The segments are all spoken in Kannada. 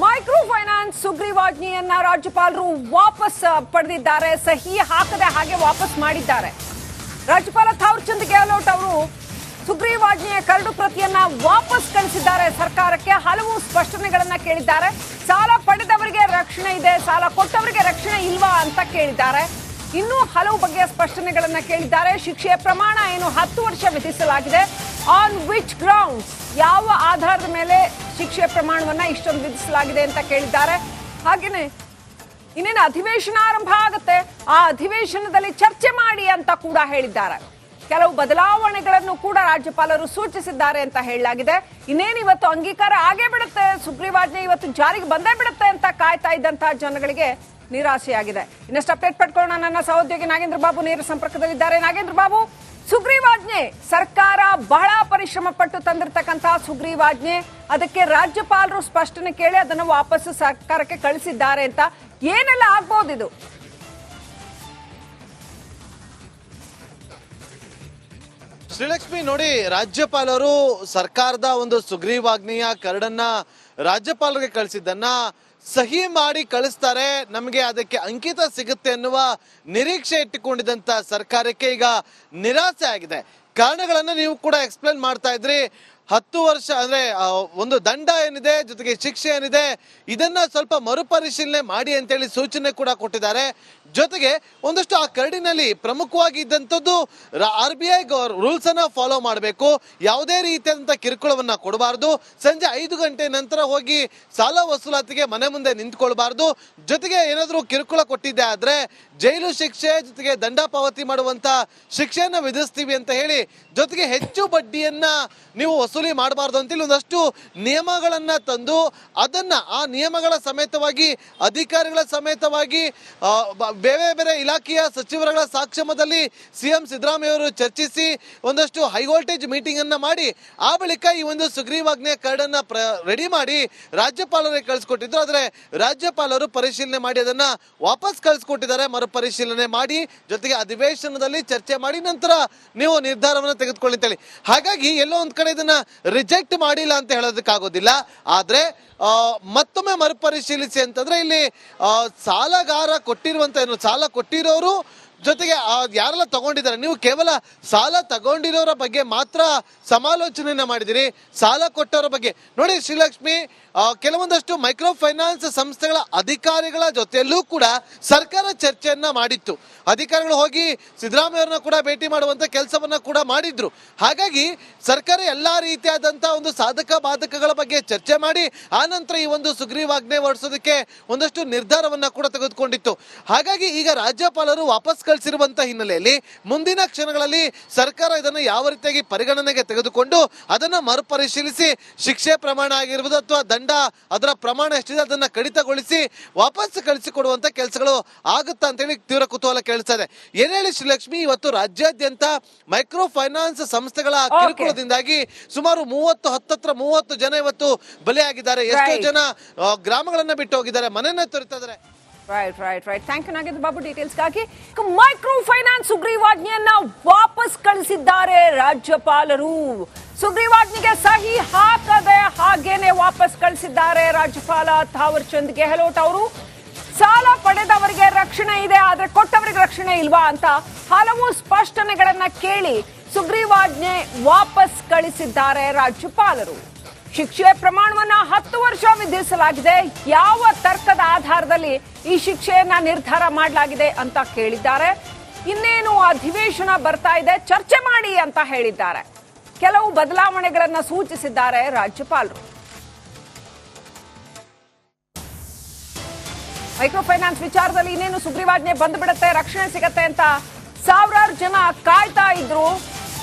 ಮೈಕ್ರೋ ಫೈನಾನ್ಸ್ ಸುಗ್ರೀವಾಜ್ಞೆಯನ್ನ ರಾಜ್ಯಪಾಲರು ವಾಪಸ್ ಪಡೆದಿದ್ದಾರೆ. ಸಹಿ ಹಾಕದೆ ಹಾಗೆ ವಾಪಸ್ ಮಾಡಿದ್ದಾರೆ. ರಾಜ್ಯಪಾಲ ಥಾವರ್ಚಂದ್ ಗೆಹ್ಲೋಟ್ ಅವರು ಸುಗ್ರೀವಾಜ್ಞೆಯ ಕರಡು ಪ್ರತಿಯನ್ನ ವಾಪಸ್ ಕಳಿಸಿದ್ದಾರೆ ಸರ್ಕಾರಕ್ಕೆ. ಹಲವು ಸ್ಪಷ್ಟನೆಗಳನ್ನ ಕೇಳಿದ್ದಾರೆ. ಸಾಲ ಪಡೆದವರಿಗೆ ರಕ್ಷಣೆ ಇದೆ, ಸಾಲ ಕೊಟ್ಟವರಿಗೆ ರಕ್ಷಣೆ ಇಲ್ವಾ ಅಂತ ಕೇಳಿದ್ದಾರೆ. ಇನ್ನೂ ಹಲವು ಬಗೆಯ ಸ್ಪಷ್ಟನೆಗಳನ್ನ ಕೇಳಿದ್ದಾರೆ. ಶಿಕ್ಷೆಯ ಪ್ರಮಾಣ ಏನು 10 ವರ್ಷ ವಿಧಿಸಲಾಗಿದೆ. ಆನ್ ವಿಚ್ ಗ್ರೌಂಡ್ಸ್, ಯಾವ ಆಧಾರದ ಮೇಲೆ ಶಿಕ್ಷೆಯ ಪ್ರಮಾಣವನ್ನ ಇಷ್ಟೊಂದು ವಿಧಿಸಲಾಗಿದೆ ಅಂತ ಕೇಳಿದ್ದಾರೆ. ಹಾಗೇನೆ ಇನ್ನೇನು ಅಧಿವೇಶನ ಆರಂಭ ಆಗುತ್ತೆ, ಆ ಅಧಿವೇಶನದಲ್ಲಿ ಚರ್ಚೆ ಮಾಡಿ ಅಂತ ಕೂಡ ಹೇಳಿದ್ದಾರೆ. ಕೆಲವು ಬದಲಾವಣೆಗಳನ್ನು ಕೂಡ ರಾಜ್ಯಪಾಲರು ಸೂಚಿಸಿದ್ದಾರೆ ಅಂತ ಹೇಳಲಾಗಿದೆ. ಇನ್ನೇನು ಇವತ್ತು ಅಂಗೀಕಾರ ಆಗೇ ಬಿಡುತ್ತೆ, ಸುಗ್ರೀವಾಜ್ಞೆ ಇವತ್ತು ಜಾರಿಗೆ ಬಂದೇ ಬಿಡುತ್ತೆ ಅಂತ ಕಾಯ್ತಾ ಇದ್ದಂತಹ ಜನಗಳಿಗೆ ನಿರಾಸೆಯಾಗಿದೆ. ಇನ್ನಷ್ಟು ಅಪ್ಡೇಟ್ ಪಡ್ಕೊಳ್ಳೋಣ. ನನ್ನ ಸಹೋದ್ಯೋಗಿ ನಾಗೇಂದ್ರ ಬಾಬು ನೇರ ಸಂಪರ್ಕದಲ್ಲಿದ್ದಾರೆ. ನಾಗೇಂದ್ರ ಬಾಬು, ಸುಗ್ರೀವಾಜ್ಞೆ ಸರ್ಕಾರ ಬಹಳ ಪರಿಶ್ರಮ ಪಟ್ಟು ತಂದಿರತಕ್ಕಂತಹ ಸುಗ್ರೀವಾಜ್ಞೆ, ಅದಕ್ಕೆ ರಾಜ್ಯಪಾಲರು ಸ್ಪಷ್ಟನೆ ಕೇಳಿ ಅದನ್ನು ವಾಪಸ್ ಸರ್ಕಾರಕ್ಕೆ ಕಳಿಸಿದ್ದಾರೆ ಅಂತ ಏನೆಲ್ಲ ಆಗ್ಬಹುದು ಇದು? ಶ್ರೀಲಕ್ಷ್ಮಿ, ನೋಡಿ, ರಾಜ್ಯಪಾಲರು ಸರ್ಕಾರದ ಒಂದು ಸುಗ್ರೀವಾಜ್ಞೆಯ ಕರಡನ್ನ ರಾಜ್ಯಪಾಲರಿಗೆ ಕಳಿಸಿದ್ದನ್ನ ಸಹಿ ಮಾಡಿ ಕಳಿಸ್ತಾರೆ, ನಮಗೆ ಅದಕ್ಕೆ ಅಂಕಿತ ಸಿಗುತ್ತೆ ಅನ್ನುವ ನಿರೀಕ್ಷೆ ಇಟ್ಟುಕೊಂಡಿದ್ದಂತ ಸರ್ಕಾರಕ್ಕೆ ಈಗ ನಿರಾಸೆ ಆಗಿದೆ. ಕಾರಣಗಳನ್ನ ನೀವು ಕೂಡ ಎಕ್ಸ್ಪ್ಲೇನ್ ಮಾಡ್ತಾ ಇದ್ರಿ. 10 ವರ್ಷ ಅಂದ್ರೆ ಒಂದು ದಂಡ ಏನಿದೆ, ಜೊತೆಗೆ ಶಿಕ್ಷೆ ಏನಿದೆ, ಇದನ್ನ ಸ್ವಲ್ಪ ಮರುಪರಿಶೀಲನೆ ಮಾಡಿ ಅಂತೇಳಿ ಸೂಚನೆ ಕೂಡ ಕೊಟ್ಟಿದ್ದಾರೆ. ಜೊತೆಗೆ ಒಂದಷ್ಟು ಆ ಕರಡಿನಲ್ಲಿ ಪ್ರಮುಖವಾಗಿ ಇದ್ದಂಥದ್ದು RBI ರೂಲ್ಸ್ ಅನ್ನ ಫಾಲೋ ಮಾಡಬೇಕು, ಯಾವುದೇ ರೀತಿಯಾದಂಥ ಕಿರುಕುಳವನ್ನ ಕೊಡಬಾರ್ದು, ಸಂಜೆ 5 ಗಂಟೆ ನಂತರ ಹೋಗಿ ಸಾಲ ವಸೂಲಾತಿಗೆ ಮನೆ ಮುಂದೆ ನಿಂತ್ಕೊಳ್ಬಾರ್ದು, ಜೊತೆಗೆ ಏನಾದರೂ ಕಿರುಕುಳ ಕೊಟ್ಟಿದ್ದೆ ಆದ್ರೆ ಜೈಲು ಶಿಕ್ಷೆ ಜೊತೆಗೆ ದಂಡ ಪಾವತಿ ಮಾಡುವಂತ ಶಿಕ್ಷೆಯನ್ನ ವಿಧಿಸ್ತೀವಿ ಅಂತ ಹೇಳಿ, ಜೊತೆಗೆ ಹೆಚ್ಚು ಬಡ್ಡಿಯನ್ನ ನೀವು ವಸೂಲಿ ಮಾಡಬಾರ್ದು ಅಂತೇಳಿ ಒಂದಷ್ಟು ನಿಯಮಗಳನ್ನ ತಂದು ಅದನ್ನ ಆ ನಿಯಮಗಳ ಸಮೇತವಾಗಿ ಅಧಿಕಾರಿಗಳ ಸಮೇತವಾಗಿ ಬೇರೆ ಬೇರೆ ಇಲಾಖೆಯ ಸಚಿವರುಗಳ ಸಾಕ್ಷಮದಲ್ಲಿ CM ಸಿದ್ದರಾಮಯ್ಯ ಅವರು ಚರ್ಚಿಸಿ ಒಂದಷ್ಟು ಹೈ ವೋಲ್ಟೇಜ್ ಮೀಟಿಂಗ್ ಅನ್ನ ಮಾಡಿ ಆ ಬಳಿಕ ಈ ಒಂದು ಸುಗ್ರೀವಾಜ್ಞೆ ಕರಡನ್ನ ರೆಡಿ ಮಾಡಿ ರಾಜ್ಯಪಾಲರಿಗೆ ಕಳಿಸ್ಕೊಟ್ಟಿದ್ರು. ಆದ್ರೆ ರಾಜ್ಯಪಾಲರು ಪರಿಶೀಲನೆ ಮಾಡಿ ಅದನ್ನ ವಾಪಸ್ ಕಳಿಸ್ಕೊಟ್ಟಿದ್ದಾರೆ. ಮರುಪರಿಶೀಲನೆ ಮಾಡಿ ಜೊತೆಗೆ ಅಧಿವೇಶನದಲ್ಲಿ ಚರ್ಚೆ ಮಾಡಿ ನಂತರ ನೀವು ನಿರ್ಧಾರವನ್ನು ತೆಗೆದುಕೊಳ್ಳಿ ಅಂತೇಳಿ. ಹಾಗಾಗಿ ಎಲ್ಲೋ ಒಂದ್ ಕಡೆ ಇದನ್ನ ರಿಜೆಕ್ಟ್ ಮಾಡಿಲ್ಲ ಅಂತ ಹೇಳೋದಕ್ಕಾಗೋದಿಲ್ಲ. ಆದ್ರೆ ಮತ್ತೊಮ್ಮೆ ಮರುಪರಿಶೀಲಿಸಿ ಅಂತಂದ್ರೆ ಇಲ್ಲಿ ಸಾಲಗಾರ ಕೊಟ್ಟಿರುವಂತ ಏನು ಸಾಲ ಕೊಟ್ಟಿರೋರು ಜೊತೆಗೆ ಯಾರೆಲ್ಲ ತಗೊಂಡಿದ್ದಾರೆ, ನೀವು ಕೇವಲ ಸಾಲ ತಗೊಂಡಿರೋರ ಬಗ್ಗೆ ಮಾತ್ರ ಸಮಾಲೋಚನೆಯನ್ನ ಮಾಡಿದಿರಿ, ಸಾಲ ಕೊಟ್ಟವರ ಬಗ್ಗೆ ನೋಡಿ ಶ್ರೀಲಕ್ಷ್ಮಿ, ಕೆಲವೊಂದಷ್ಟು ಮೈಕ್ರೋ ಫೈನಾನ್ಸ್ ಸಂಸ್ಥೆಗಳ ಅಧಿಕಾರಿಗಳ ಜೊತೆಯಲ್ಲೂ ಕೂಡ ಸರ್ಕಾರ ಚರ್ಚೆಯನ್ನ ಮಾಡಿತ್ತು. ಅಧಿಕಾರಿಗಳು ಹೋಗಿ ಸಿದ್ದರಾಮಯ್ಯ ಅವರನ್ನ ಕೂಡ ಭೇಟಿ ಮಾಡುವಂತ ಕೆಲಸವನ್ನ ಕೂಡ ಮಾಡಿದ್ರು. ಹಾಗಾಗಿ ಸರ್ಕಾರ ಎಲ್ಲಾ ರೀತಿಯಾದಂತಹ ಒಂದು ಸಾಧಕ ಬಾಧಕಗಳ ಬಗ್ಗೆ ಚರ್ಚೆ ಮಾಡಿ ಆ ನಂತರ ಈ ಒಂದು ಸುಗ್ರೀವಾಜ್ಞೆ ಹೊರಡಿಸೋದಕ್ಕೆ ಒಂದಷ್ಟು ನಿರ್ಧಾರವನ್ನ ಕೂಡ ತೆಗೆದುಕೊಂಡಿತ್ತು. ಹಾಗಾಗಿ ಈಗ ರಾಜ್ಯಪಾಲರು ವಾಪಸ್ ಕಳಿಸಿರುವಂತ ಹಿನ್ನೆಲೆಯಲ್ಲಿ ಮುಂದಿನ ಕ್ಷಣಗಳಲ್ಲಿ ಸರ್ಕಾರ ಇದನ್ನು ಯಾವ ರೀತಿಯಾಗಿ ಪರಿಗಣನೆಗೆ ತೆಗೆದುಕೊಂಡು ಅದನ್ನ ಮರುಪರಿಶೀಲಿಸಿ ಶಿಕ್ಷೆ ಪ್ರಮಾಣ ಆಗಿರ್ಬೋದು ಅಥವಾ ದಂಡ ಅದರ ಪ್ರಮಾಣ ಎಷ್ಟಿದೆ ಅದನ್ನ ಕಡಿತಗೊಳಿಸಿ ವಾಪಸ್ ಕಳಿಸಿಕೊಡುವಂತ ಕೆಲಸಗಳು ಆಗುತ್ತಾ ಅಂತೇಳಿ ತೀವ್ರ ಕುತೂಹಲ ಕೇಳಿಸ್ತಾ ಇದೆ. ಏನ್ ಹೇಳಿ ಶ್ರೀಲಕ್ಷ್ಮಿ, ಇವತ್ತು ರಾಜ್ಯಾದ್ಯಂತ ಮೈಕ್ರೋ ಫೈನಾನ್ಸ್ ಸಂಸ್ಥೆಗಳ ಕಿರುಕುಳದಿಂದಾಗಿ ಸುಮಾರು 30 ಜನ ಇವತ್ತು ಬಲಿಯಾಗಿದ್ದಾರೆ. ಎಷ್ಟೋ ಜನ ಗ್ರಾಮಗಳನ್ನ ಬಿಟ್ಟು ಹೋಗಿದ್ದಾರೆ, ಮನೆಯನ್ನ ತೊರೆತಾ ಇದ್ದಾರೆ. Right. Thank you Nagendra Babu ಡೀಟೇಲ್ಸ್ಗಾಗಿ. ಮೈಕ್ರೋ ಫೈನಾನ್ಸ್ ಸುಗ್ರೀವಾಜ್ಞೆಯನ್ನ ವಾಪಸ್ ಕಳಿಸಿದ್ದಾರೆ ರಾಜ್ಯಪಾಲರು. ಸುಗ್ರೀವಾಜ್ಞೆಗೆ ಸಹಿ ಹಾಕದೆ ಹಾಗೇನೆ ವಾಪಸ್ ಕಳಿಸಿದ್ದಾರೆ ರಾಜ್ಯಪಾಲ ಥಾವರ್ಚಂದ್ ಗೆಹ್ಲೋಟ್ ಅವರು. ಸಾಲ ಪಡೆದವರಿಗೆ ರಕ್ಷಣೆ ಇದೆ, ಆದ್ರೆ ಕೊಟ್ಟವರಿಗೆ ರಕ್ಷಣೆ ಇಲ್ವಾ ಅಂತ ಹಲವು ಸ್ಪಷ್ಟನೆಗಳನ್ನ ಕೇಳಿ ಸುಗ್ರೀವಾಜ್ಞೆ ವಾಪಸ್ ಕಳಿಸಿದ್ದಾರೆ ರಾಜ್ಯಪಾಲರು. ಶಿಕ್ಷೆಯ ಪ್ರಮಾಣವನ್ನ 10 ವರ್ಷ ವಿಧಿಸಲಾಗಿದೆ. ಯಾವ ತರ್ಕದ ಆಧಾರದಲ್ಲಿ ಈ ಶಿಕ್ಷೆಯನ್ನ ನಿರ್ಧಾರ ಮಾಡಲಾಗಿದೆ ಅಂತ ಕೇಳಿದ್ದಾರೆ. ಇನ್ನೇನು ಅಧಿವೇಶನ ಬರ್ತಾ ಇದೆ, ಚರ್ಚೆ ಮಾಡಿ ಅಂತ ಹೇಳಿದ್ದಾರೆ. ಕೆಲವು ಬದಲಾವಣೆಗಳನ್ನ ಸೂಚಿಸಿದ್ದಾರೆ ರಾಜ್ಯಪಾಲರು. ಮೈಕ್ರೋ ಫೈನಾನ್ಸ್ ವಿಚಾರದಲ್ಲಿ ಇನ್ನೇನು ಸುಗ್ರೀವಾಜ್ಞೆ ಬಂದ್ಬಿಡತ್ತೆ, ರಕ್ಷಣೆ ಸಿಗತ್ತೆ ಅಂತ ಸಾವಿರಾರು ಜನ ಕಾಯ್ತಾ ಇದ್ರು.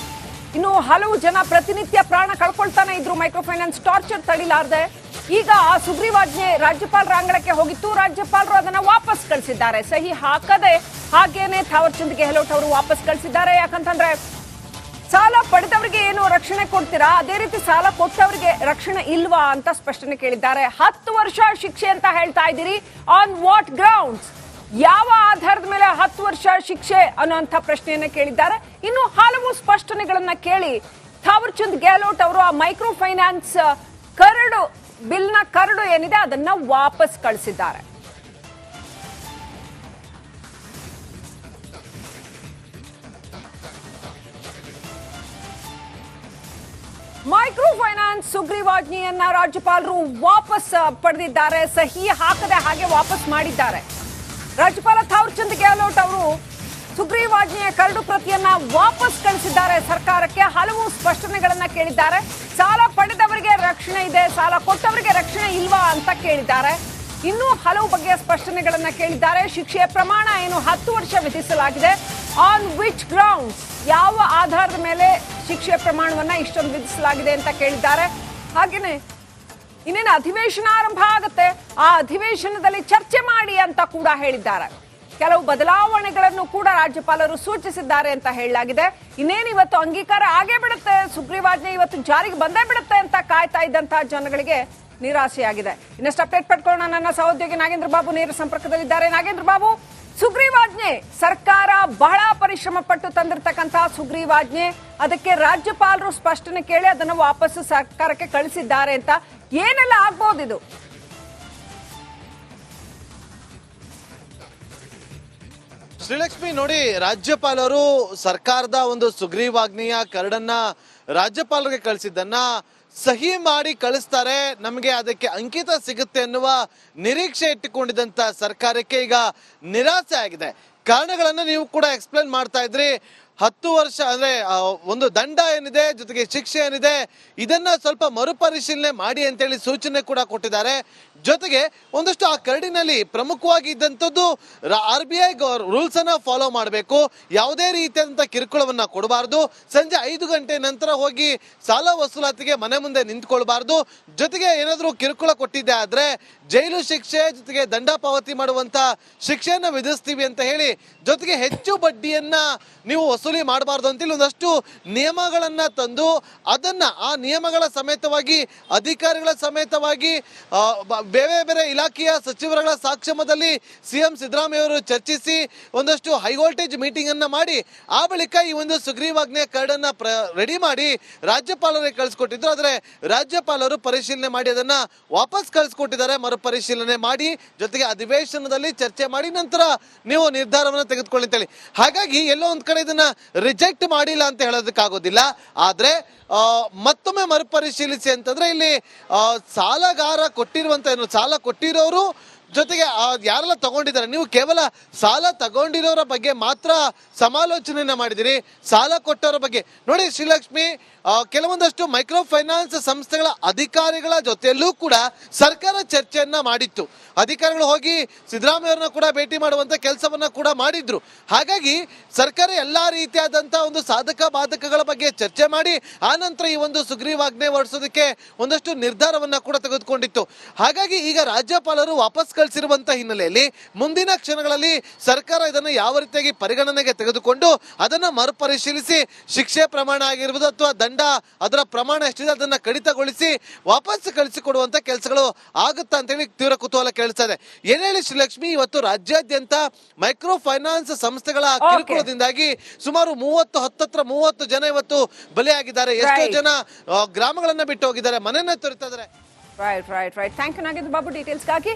ಇನ್ನು ಹಲವು ಜನ ಪ್ರತಿನಿತ್ಯ ಪ್ರಾಣ ಕಳ್ಕೊಳ್ತಾನೆ ಇದ್ರು ಮೈಕ್ರೋ ಫೈನಾನ್ಸ್ ಟಾರ್ಚರ್ ತಡಿಲಾರ್ದೆ. ಈಗ ಆ ಸುಗ್ರೀವಾಜ್ಞೆ ರಾಜ್ಯಪಾಲರ ಅಂಗಳಕ್ಕೆ ಹೋಗಿತ್ತು, ರಾಜ್ಯಪಾಲರು ಅದನ್ನ ವಾಪಸ್ ಕಳಿಸಿದ್ದಾರೆ. ಸಹಿ ಹಾಕದೆ ಹಾಗೇನೆ ಥಾವರ್ಚಂದ್ ಗೆಹ್ಲೋಟ್ ಅವರು ವಾಪಸ್ ಕಳಿಸಿದ್ದಾರೆ. ಯಾಕಂತಂದ್ರೆ ಸಾಲ ಪಡೆದವರಿಗೆ ಏನು ರಕ್ಷಣೆ ಕೊಡ್ತೀರಾ, ಅದೇ ರೀತಿ ಸಾಲ ಕೊಟ್ಟವರಿಗೆ ರಕ್ಷಣೆ ಇಲ್ವಾ ಅಂತ ಸ್ಪಷ್ಟನೆ ಕೇಳಿದ್ದಾರೆ. 10 ವರ್ಷ ಶಿಕ್ಷೆ ಅಂತ ಹೇಳ್ತಾ ಇದ್ದೀರಿ, ಆನ್ ವಾಟ್ ಗ್ರೌಂಡ್ಸ್, ಯಾವ ಆಧಾರದ ಮೇಲೆ 10 ವರ್ಷ ಶಿಕ್ಷೆ ಅನ್ನುವಂಥ ಪ್ರಶ್ನೆಯನ್ನ ಕೇಳಿದ್ದಾರೆ. ಇನ್ನು ಹಲವು ಸ್ಪಷ್ಟನೆಗಳನ್ನ ಕೇಳಿ ಥಾವರ್ಚಂದ್ ಗೆಹ್ಲೋಟ್ ಅವರು ಆ ಮೈಕ್ರೋ ಫೈನಾನ್ಸ್ ಕರಡು ಬಿಲ್ನ ಕರಡು ಏನಿದೆ ಅದನ್ನ ವಾಪಸ್ ಕಳಿಸಿದ್ದಾರೆ. ಮೈಕ್ರೋ ಫೈನಾನ್ಸ್ ಸುಗ್ರೀವಾಜ್ಞೆಯನ್ನ ರಾಜ್ಯಪಾಲರು ವಾಪಸ್ ಪಡೆದಿದ್ದಾರೆ. ಸಹಿ ಹಾಕದೆ ಹಾಗೆ ವಾಪಸ್ ಮಾಡಿದ್ದಾರೆ. ರಾಜ್ಯಪಾಲ ಥಾವರ್ಚಂದ್ ಗೆಹ್ಲೋಟ್ ಅವರು ಸುಗ್ರೀವಾಜ್ಞೆಯ ಕರಡು ಪ್ರತಿಯನ್ನ ವಾಪಸ್ ಕಳಿಸಿದ್ದಾರೆ. ಸರ್ಕಾರಕ್ಕೆ ಹಲವು ಸ್ಪಷ್ಟನೆಗಳನ್ನ ಕೇಳಿದ್ದಾರೆ. ಸಾಲ ಪಡೆದವರಿಗೆ ರಕ್ಷಣೆ ಇದೆ, ಸಾಲ ಕೊಟ್ಟವರಿಗೆ ರಕ್ಷಣೆ ಇಲ್ವಾ ಅಂತ ಕೇಳಿದ್ದಾರೆ. ಇನ್ನೂ ಹಲವು ಬಗೆಯ ಸ್ಪಷ್ಟನೆಗಳನ್ನ ಕೇಳಿದ್ದಾರೆ. ಶಿಕ್ಷೆಯ ಪ್ರಮಾಣ ಏನು 10 ವರ್ಷ ವಿಧಿಸಲಾಗಿದೆ. ಆನ್ ವಿಚ್ ಗ್ರೌಂಡ್ಸ್, ಯಾವ ಆಧಾರದ ಮೇಲೆ ಶಿಕ್ಷೆಯ ಪ್ರಮಾಣವನ್ನ ಇಷ್ಟೊಂದು ವಿಧಿಸಲಾಗಿದೆ ಅಂತ ಕೇಳಿದ್ದಾರೆ. ಹಾಗೇನೆ ಇನ್ನೇನು ಅಧಿವೇಶನ ಆರಂಭ ಆಗುತ್ತೆ, ಆ ಅಧಿವೇಶನದಲ್ಲಿ ಚರ್ಚೆ ಮಾಡಿ ಅಂತ ಕೂಡ ಹೇಳಿದ್ದಾರೆ. ಕೆಲವು ಬದಲಾವಣೆಗಳನ್ನು ಕೂಡ ರಾಜ್ಯಪಾಲರು ಸೂಚಿಸಿದ್ದಾರೆ ಅಂತ ಹೇಳಲಾಗಿದೆ. ಇನ್ನೇನು ಇವತ್ತು ಅಂಗೀಕಾರ ಆಗೇ ಬಿಡುತ್ತೆ, ಸುಗ್ರೀವಾಜ್ಞೆ ಇವತ್ತು ಜಾರಿಗೆ ಬಂದೇ ಬಿಡುತ್ತೆ ಅಂತ ಕಾಯ್ತಾ ಇದ್ದಂತಹ ಜನಗಳಿಗೆ ನಿರಾಸೆಯಾಗಿದೆ. ಇನ್ನಷ್ಟು ಅಪ್ಡೇಟ್ ಪಡ್ಕೊಳ್ಳೋಣ. ನನ್ನ ಸಹೋದ್ಯೋಗಿ ನಾಗೇಂದ್ರ ಬಾಬು ನೇರ ಸಂಪರ್ಕದಲ್ಲಿದ್ದಾರೆ. ನಾಗೇಂದ್ರ ಬಾಬು, ಸುಗ್ರೀವಾಜ್ಞೆ ಸರ್ಕಾರ ಬಹಳ ಪರಿಶ್ರಮ ಪಟ್ಟು ತಂದಿರತಕ್ಕಂತಹ ಸುಗ್ರೀವಾಜ್ಞೆ, ಅದಕ್ಕೆ ರಾಜ್ಯಪಾಲರು ಸ್ಪಷ್ಟನೆ ಕೇಳಿ ಅದನ್ನು ವಾಪಸ್ಸು ಸರ್ಕಾರಕ್ಕೆ ಕಳಿಸಿದ್ದಾರೆ ಅಂತ ಏನೆಲ್ಲ ಆಗ್ಬಹುದು ಇದು? ಶ್ರೀಲಕ್ಷ್ಮಿ, ನೋಡಿ, ರಾಜ್ಯಪಾಲರು ಸರ್ಕಾರದ ಒಂದು ಸುಗ್ರೀವಾಜ್ಞೆಯ ಕರಡನ್ನ ರಾಜ್ಯಪಾಲರಿಗೆ ಕಳಿಸಿದ್ದನ್ನ ಸಹಿ ಮಾಡಿ ಕಳಿಸ್ತಾರೆ, ನಮಗೆ ಅದಕ್ಕೆ ಅಂಕಿತ ಸಿಗುತ್ತೆ ಅನ್ನುವ ನಿರೀಕ್ಷೆ ಇಟ್ಟುಕೊಂಡಿದ್ದಂತ ಸರ್ಕಾರಕ್ಕೆ ಈಗ ನಿರಾಸೆ ಆಗಿದೆ. ಕಾರಣಗಳನ್ನ ನೀವು ಕೂಡ ಎಕ್ಸ್ಪ್ಲೇನ್ ಮಾಡ್ತಾ ಇದ್ರಿ. 10 ವರ್ಷ ಅಂದ್ರೆ ಒಂದು ದಂಡ ಏನಿದೆ, ಜೊತೆಗೆ ಶಿಕ್ಷೆ ಏನಿದೆ, ಇದನ್ನ ಸ್ವಲ್ಪ ಮರುಪರಿಶೀಲನೆ ಮಾಡಿ ಅಂತೇಳಿ ಸೂಚನೆ ಕೂಡ ಕೊಟ್ಟಿದ್ದಾರೆ. ಜೊತೆಗೆ ಒಂದಷ್ಟು ಆ ಕರಡಿನಲ್ಲಿ ಪ್ರಮುಖವಾಗಿ ಇದ್ದಂಥದ್ದು RBI ರೂಲ್ಸ್ ಅನ್ನ ಫಾಲೋ ಮಾಡಬೇಕು, ಯಾವುದೇ ರೀತಿಯಾದಂಥ ಕಿರುಕುಳವನ್ನ ಕೊಡಬಾರ್ದು, ಸಂಜೆ 5 ಗಂಟೆ ನಂತರ ಹೋಗಿ ಸಾಲ ವಸೂಲಾತಿಗೆ ಮನೆ ಮುಂದೆ ನಿಂತ್ಕೊಳ್ಬಾರ್ದು, ಜೊತೆಗೆ ಏನಾದರೂ ಕಿರುಕುಳ ಕೊಟ್ಟಿದ್ದೆ ಆದ್ರೆ ಜೈಲು ಶಿಕ್ಷೆ ಜೊತೆಗೆ ದಂಡ ಪಾವತಿ ಮಾಡುವಂತ ಶಿಕ್ಷೆಯನ್ನ ವಿಧಿಸ್ತೀವಿ ಅಂತ ಹೇಳಿ, ಜೊತೆಗೆ ಹೆಚ್ಚು ಬಡ್ಡಿಯನ್ನ ನೀವು ವಸೂಲಿ ಮಾಡಬಾರ್ದು ಅಂತೇಳಿ ಒಂದಷ್ಟು ನಿಯಮಗಳನ್ನ ತಂದು ಅದನ್ನ ಆ ನಿಯಮಗಳ ಸಮೇತವಾಗಿ ಅಧಿಕಾರಿಗಳ ಸಮೇತವಾಗಿ ಬೇರೆ ಬೇರೆ ಇಲಾಖೆಯ ಸಚಿವರುಗಳ ಸಾಕ್ಷಮದಲ್ಲಿ CM ಸಿದ್ದರಾಮಯ್ಯ ಅವರು ಚರ್ಚಿಸಿ ಒಂದಷ್ಟು ಹೈ ವೋಲ್ಟೇಜ್ ಮೀಟಿಂಗ್ ಅನ್ನ ಮಾಡಿ ಆ ಬಳಿಕ ಈ ಒಂದು ಸುಗ್ರೀವಾಜ್ಞೆ ಕರಡನ್ನ ರೆಡಿ ಮಾಡಿ ರಾಜ್ಯಪಾಲರಿಗೆ ಕಳಿಸ್ಕೊಟ್ಟಿದ್ರು. ಆದ್ರೆ ರಾಜ್ಯಪಾಲರು ಪರಿಶೀಲನೆ ಮಾಡಿ ಅದನ್ನ ವಾಪಸ್ ಕಳಿಸ್ಕೊಟ್ಟಿದ್ದಾರೆ. ಮರುಪರಿಶೀಲನೆ ಮಾಡಿ ಜೊತೆಗೆ ಅಧಿವೇಶನದಲ್ಲಿ ಚರ್ಚೆ ಮಾಡಿ ನಂತರ ನೀವು ನಿರ್ಧಾರವನ್ನು ತೆಗೆದುಕೊಳ್ಳಿ ಅಂತೇಳಿ. ಹಾಗಾಗಿ ಎಲ್ಲೋ ಒಂದ್ ಕಡೆ ಇದನ್ನ ರಿಜೆಕ್ಟ್ ಮಾಡಿಲ್ಲ ಅಂತ ಹೇಳೋದಕ್ಕಾಗೋದಿಲ್ಲ. ಆದ್ರೆ ಮತ್ತೊಮ್ಮೆ ಮರುಪರಿಶೀಲಿಸಿ ಅಂತಂದ್ರೆ ಇಲ್ಲಿ ಸಾಲಗಾರ ಕೊಟ್ಟಿರುವಂತ ಏನು ಸಾಲ ಕೊಟ್ಟಿರೋರು ಜೊತೆಗೆ ಯಾರೆಲ್ಲ ತಗೊಂಡಿದ್ದಾರೆ, ನೀವು ಕೇವಲ ಸಾಲ ತಗೊಂಡಿರೋರ ಬಗ್ಗೆ ಮಾತ್ರ ಸಮಾಲೋಚನೆಯನ್ನ ಮಾಡಿದಿರಿ, ಸಾಲ ಕೊಟ್ಟವರ ಬಗ್ಗೆ ನೋಡಿ ಶ್ರೀಲಕ್ಷ್ಮಿ, ಕೆಲವೊಂದಷ್ಟು ಮೈಕ್ರೋ ಫೈನಾನ್ಸ್ ಸಂಸ್ಥೆಗಳ ಅಧಿಕಾರಿಗಳ ಜೊತೆಯಲ್ಲೂ ಕೂಡ ಸರ್ಕಾರ ಚರ್ಚೆಯನ್ನ ಮಾಡಿತ್ತು. ಅಧಿಕಾರಿಗಳು ಹೋಗಿ ಸಿದ್ದರಾಮಯ್ಯ ಅವರನ್ನ ಕೂಡ ಭೇಟಿ ಮಾಡುವಂತ ಕೆಲಸವನ್ನ ಕೂಡ ಮಾಡಿದ್ರು. ಹಾಗಾಗಿ ಸರ್ಕಾರ ಎಲ್ಲಾ ರೀತಿಯಾದಂತಹ ಒಂದು ಸಾಧಕ ಬಾಧಕಗಳ ಬಗ್ಗೆ ಚರ್ಚೆ ಮಾಡಿ ಆ ನಂತರ ಈ ಒಂದು ಸುಗ್ರೀವಾಜ್ಞೆ ಹೊರಡಿಸೋದಕ್ಕೆ ಒಂದಷ್ಟು ನಿರ್ಧಾರವನ್ನ ಕೂಡ ತೆಗೆದುಕೊಂಡಿತ್ತು. ಹಾಗಾಗಿ ಈಗ ರಾಜ್ಯಪಾಲರು ವಾಪಸ್ ಕಳಿಸಿರುವಂತ ಹಿನ್ನೆಲೆಯಲ್ಲಿ ಮುಂದಿನ ಕ್ಷಣಗಳಲ್ಲಿ ಸರ್ಕಾರ ಇದನ್ನು ಯಾವ ರೀತಿಯಾಗಿ ಪರಿಗಣನೆಗೆ ತೆಗೆದುಕೊಂಡು ಅದನ್ನ ಮರುಪರಿಶೀಲಿಸಿ ಶಿಕ್ಷೆ ಪ್ರಮಾಣ ಆಗಿರ್ಬೋದು ಅಥವಾ ದಂಡ ಅದರ ಪ್ರಮಾಣ ಎಷ್ಟಿದೆ ಅದನ್ನ ಕಡಿತಗೊಳಿಸಿ ವಾಪಸ್ ಕಳಿಸಿಕೊಡುವಂತ ಕೆಲಸಗಳು ಆಗುತ್ತಾ ಅಂತೇಳಿ ತೀವ್ರ ಕುತೂಹಲ ಕೇಳಿಸ್ತಾ ಇದೆ. ಏನ್ ಹೇಳಿ ಶ್ರೀಲಕ್ಷ್ಮಿ, ಇವತ್ತು ರಾಜ್ಯಾದ್ಯಂತ ಮೈಕ್ರೋ ಫೈನಾನ್ಸ್ ಸಂಸ್ಥೆಗಳ ಕಿರುಕುಳದಿಂದಾಗಿ ಸುಮಾರು 30 ಜನ ಇವತ್ತು ಬಲಿಯಾಗಿದ್ದಾರೆ. ಎಷ್ಟೋ ಜನ ಗ್ರಾಮಗಳನ್ನ ಬಿಟ್ಟು ಹೋಗಿದ್ದಾರೆ, ಮನೆಯನ್ನ ತೊರೆತಾ ಇದ್ದಾರೆ. Right. Thank you Nagendra Babu ಡೀಟೇಲ್ಸ್ಗಾಗಿ.